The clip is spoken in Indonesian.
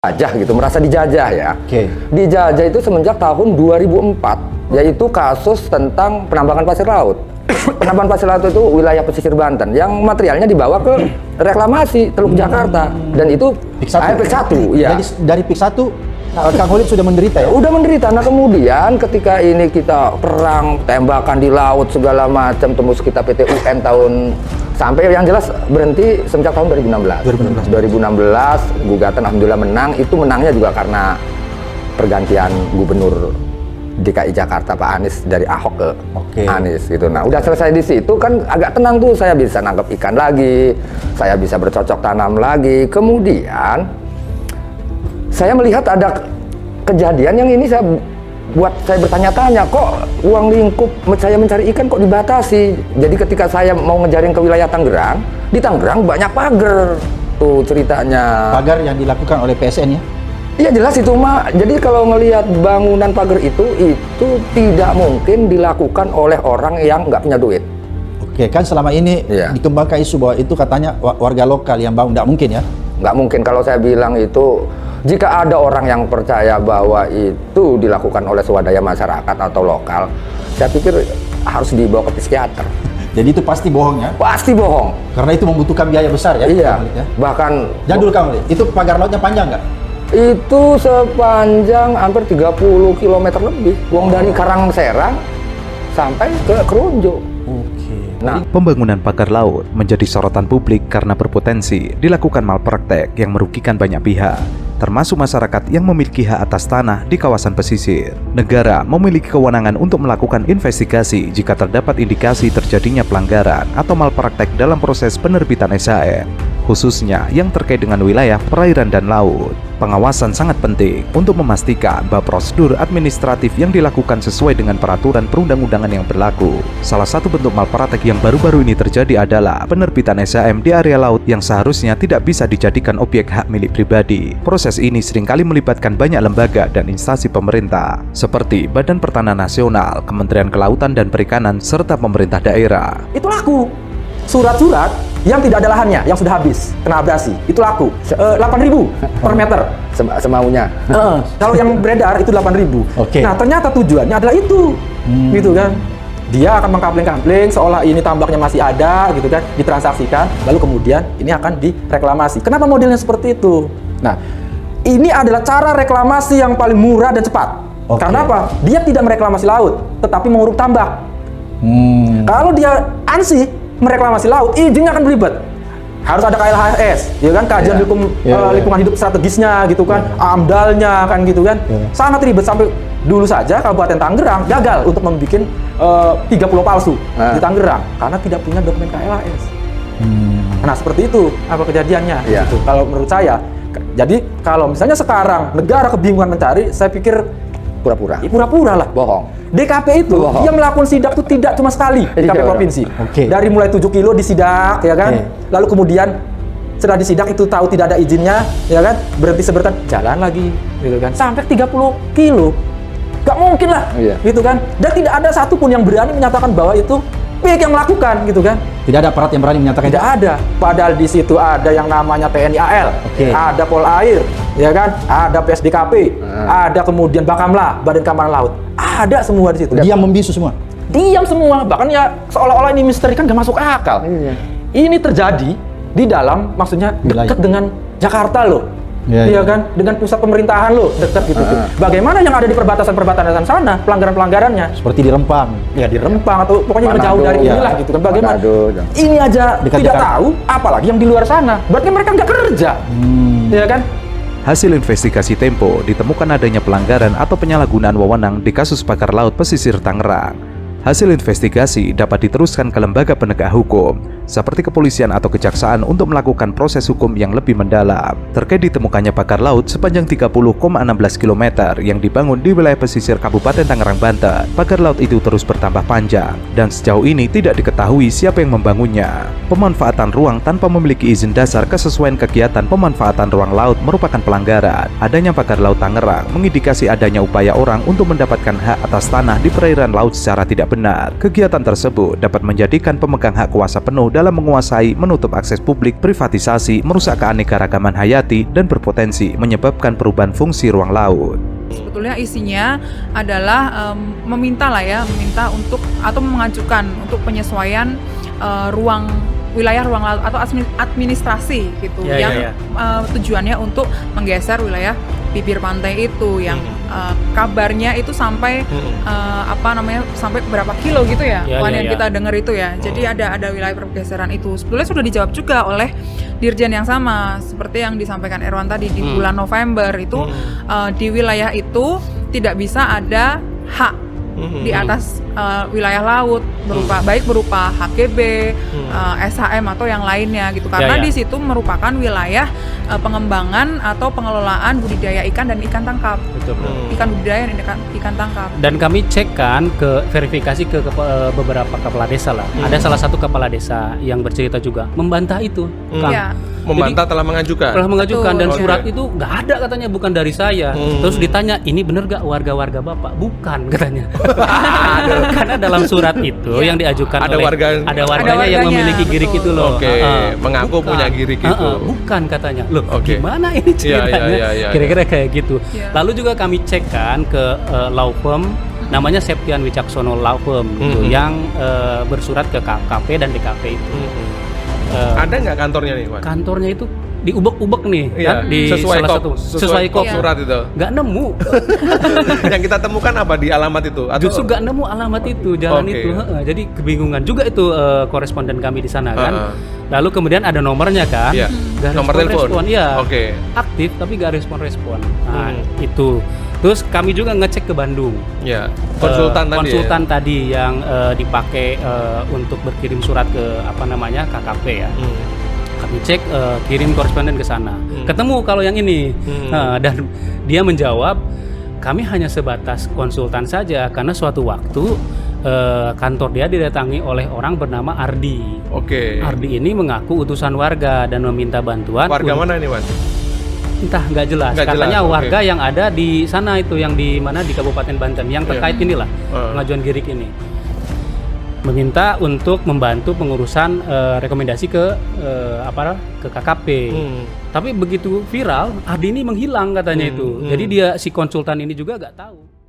dijajah gitu, merasa dijajah ya. Dijajah itu semenjak tahun 2004, yaitu kasus tentang penambangan pasir laut. Penambangan pasir laut itu wilayah pesisir Banten yang materialnya dibawa ke reklamasi Teluk Jakarta, dan itu PIK 1. Ya. Jadi dari PIK 1 Kang Holid sudah menderita ya? Udah menderita. Nah kemudian ketika ini kita perang, tembakan di laut segala macam, tembus kita PT UN tahun, sampai yang jelas berhenti sejak tahun 2016. 2016 gugatan alhamdulillah menang. Itu menangnya juga karena pergantian gubernur DKI Jakarta Pak Anies dari Ahok ke Anies gitu. Nah udah selesai di situ kan agak tenang tuh, saya bisa nangkep ikan lagi, saya bisa bercocok tanam lagi. Kemudian saya melihat ada kejadian yang ini saya bertanya-tanya, kok ruang lingkup saya mencari ikan kok dibatasi. Jadi ketika saya mau ngejaring ke wilayah Tangerang, di Tangerang banyak pagar tuh ceritanya. Pagar yang dilakukan oleh PSN ya? Iya jelas itu Mak. Jadi kalau ngelihat bangunan pagar itu tidak mungkin dilakukan oleh orang yang nggak punya duit. Oke, kan selama ini dikembangkan isu bahwa itu katanya warga lokal yang bangun, nggak mungkin ya? Nggak mungkin. Kalau saya bilang itu, jika ada orang yang percaya bahwa itu dilakukan oleh swadaya masyarakat atau lokal, saya pikir harus dibawa ke psikiater. Jadi itu pasti bohong ya? Pasti bohong. Karena itu membutuhkan biaya besar ya? Iya, ya? bahkan... Jadul Kang Holid, itu pagar lautnya panjang nggak? Itu sepanjang hampir 30 km lebih. Dari Karangserang sampai ke Keronjo. Nah, pembangunan pagar laut menjadi sorotan publik karena berpotensi dilakukan malpraktek yang merugikan banyak pihak, termasuk masyarakat yang memiliki hak atas tanah di kawasan pesisir. Negara memiliki kewenangan untuk melakukan investigasi jika terdapat indikasi terjadinya pelanggaran atau malpraktek dalam proses penerbitan SHM, khususnya yang terkait dengan wilayah perairan dan laut. Pengawasan sangat penting untuk memastikan bahwa prosedur administratif yang dilakukan sesuai dengan peraturan perundang-undangan yang berlaku. Salah satu bentuk malpraktek yang baru-baru ini terjadi adalah penerbitan SHM di area laut yang seharusnya tidak bisa dijadikan objek hak milik pribadi. Proses ini seringkali melibatkan banyak lembaga dan instansi pemerintah, seperti Badan Pertanahan Nasional, Kementerian Kelautan dan Perikanan, serta pemerintah daerah. Itu laku. Surat-surat yang tidak ada lahannya, yang sudah habis, kena abrasi, itu laku. 8.000 per meter. Semaunya. Kalau yang beredar itu 8.000. Nah ternyata tujuannya adalah itu. Gitu kan. Dia akan mengkampling-kampling seolah ini tambaknya masih ada, gitu kan, ditransaksikan, lalu kemudian ini akan direklamasi. Kenapa modelnya seperti itu? Nah, ini adalah cara reklamasi yang paling murah dan cepat. Karena apa? Dia tidak mereklamasi laut, tetapi menguruk tambak. Kalau dia ansih mereklamasi laut, izinnya akan berlibat. Harus ada KLHS, ya kan, kajian lingkungan hidup strategisnya, gitu kan, AMDAL-nya kan, gitu kan, sangat ribet. Sampai dulu saja Kabupaten Tangerang gagal untuk membuat 3 pulau palsu di Tangerang karena tidak punya dokumen KLHS. Nah seperti itu apa kejadiannya? Gitu. Kalau menurut saya, jadi kalau misalnya sekarang negara kebingungan mencari, saya pikir pura-pura lah, bohong. DKP itu dia melakukan sidak itu tidak cuma sekali di DKP provinsi. Dari mulai 7 kilo disidak, ya kan. Lalu kemudian setelah disidak itu tahu tidak ada izinnya, ya kan, berhenti sebentar, jalan lagi, gitu kan. Sampai 30 kilo. Gak mungkin lah, gitu kan. Dan tidak ada satupun yang berani menyatakan bahwa itu PIK yang melakukan, gitu kan. Tidak ada aparat yang berani menyatakan. Tidak ada. Padahal di situ ada yang namanya TNI AL, ada Polair, ya kan, ada PSDKP, ada kemudian Bakamla, Badan Keamanan Laut, ada semua di situ. Diam membisu semua. Diam semua, bahkan ya seolah-olah ini misteri, kan gak masuk akal. Ini terjadi di dalam, maksudnya dekat dengan Jakarta loh. Iya kan, dengan pusat pemerintahan loh, dekat gitu. Bagaimana yang ada di perbatasan sana, pelanggaran-pelanggarannya? Seperti di Rempang. Ya di Rempang atau pokoknya yang jauh dari inilah gitu kan. Bagaimana? Ini aja tidak tahu, apalagi yang di luar sana. Berarti mereka nggak kerja, ya kan? Hasil investigasi Tempo ditemukan adanya pelanggaran atau penyalahgunaan wewenang di kasus pagar laut pesisir Tangerang. Hasil investigasi dapat diteruskan ke lembaga penegak hukum, seperti kepolisian atau kejaksaan untuk melakukan proses hukum yang lebih mendalam terkait ditemukannya pagar laut sepanjang 30,16 km yang dibangun di wilayah pesisir Kabupaten Tangerang, Banten. Pagar laut itu terus bertambah panjang dan sejauh ini tidak diketahui siapa yang membangunnya. Pemanfaatan ruang tanpa memiliki izin dasar kesesuaian kegiatan pemanfaatan ruang laut merupakan pelanggaran. Adanya pagar laut Tangerang mengindikasi adanya upaya orang untuk mendapatkan hak atas tanah di perairan laut secara tidak benar, kegiatan tersebut dapat menjadikan pemegang hak kuasa penuh dalam menguasai, menutup akses publik, privatisasi, merusak keanekaragaman hayati, dan berpotensi menyebabkan perubahan fungsi ruang laut. Sebetulnya isinya adalah meminta untuk atau mengajukan untuk penyesuaian wilayah ruang laut atau administrasi gitu tujuannya untuk menggeser wilayah bibir pantai itu yang kabarnya itu sampai sampai berapa kilo gitu ya, yang kita dengar itu ya. Jadi ada wilayah pergeseran itu. Sebetulnya sudah dijawab juga oleh Dirjen yang sama seperti yang disampaikan Erwan tadi di bulan November itu di wilayah itu tidak bisa ada hak di atas wilayah laut baik berupa HGB, SHM atau yang lainnya gitu karena di situ merupakan wilayah pengembangan atau pengelolaan budidaya ikan dan ikan tangkap. Betul. Ikan budidaya dan ikan tangkap. Dan kami cek kan ke verifikasi ke beberapa kepala desa lah. Ada salah satu kepala desa yang bercerita juga membantah itu. Membantah telah mengajukan. Betul. Dan surat itu nggak ada katanya, bukan dari saya. Terus ditanya, ini bener gak warga-warga Bapak? Bukan katanya. Karena dalam surat itu yang diajukan ada warganya yang memiliki girik itu loh. Mengaku punya girik itu. Bukan katanya. Loh, gimana ini ceritanya? Kira-kira kayak gitu. Lalu juga kami cek kan ke law firm namanya Septian Wicaksono Law Firm yang bersurat ke KKP dan DKP itu. Ada nggak kantornya nih, Wan? Kantornya itu diubek-ubek nih, kan? Di sesuai kop surat itu. Nggak nemu. Yang kita temukan apa di alamat itu? Justru nggak nemu alamat itu, jalan itu. Jadi kebingungan juga itu koresponden kami di sana kan. Lalu kemudian ada nomornya kan, nomor telepon. Aktif tapi nggak respon-respon. Nah itu. Terus kami juga ngecek ke Bandung. Konsultan tadi yang dipakai untuk berkirim surat ke KKP ya. Kami cek kirim koresponden ke sana. Ketemu kalau yang ini. Dan dia menjawab, kami hanya sebatas konsultan saja karena suatu waktu kantor dia didatangi oleh orang bernama Ardi. Ardi ini mengaku utusan warga dan meminta bantuan. Warga mana ini, Wan? Entah, nggak jelas. Katanya warga yang ada di sana itu, yang di mana di Kabupaten Banten yang terkait inilah pengajuan girik ini. Meminta untuk membantu pengurusan rekomendasi ke KKP. Tapi begitu viral, Ardi ini menghilang katanya itu. Jadi si konsultan ini juga nggak tahu.